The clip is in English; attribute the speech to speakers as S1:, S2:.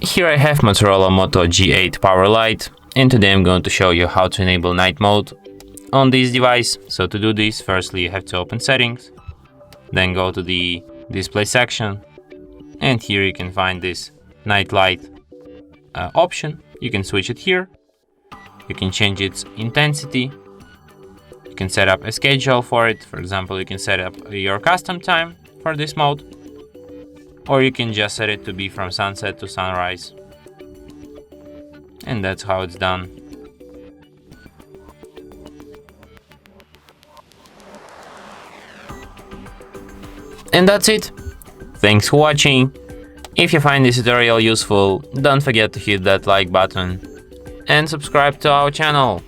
S1: Here I have Motorola Moto G8 Power Lite, and today I'm going to show you how to enable night mode on this device. So to do this, firstly you have to open settings, then go to the display section, and here you can find this night light option. You can switch it here, you can change its intensity, you can set up a schedule for it. For example, you can set up your custom time for this mode, or you can just set it to be from sunset to sunrise. And that's how it's done. And that's it. Thanks for watching. If you find this tutorial useful, don't forget to hit that like button and subscribe to our channel.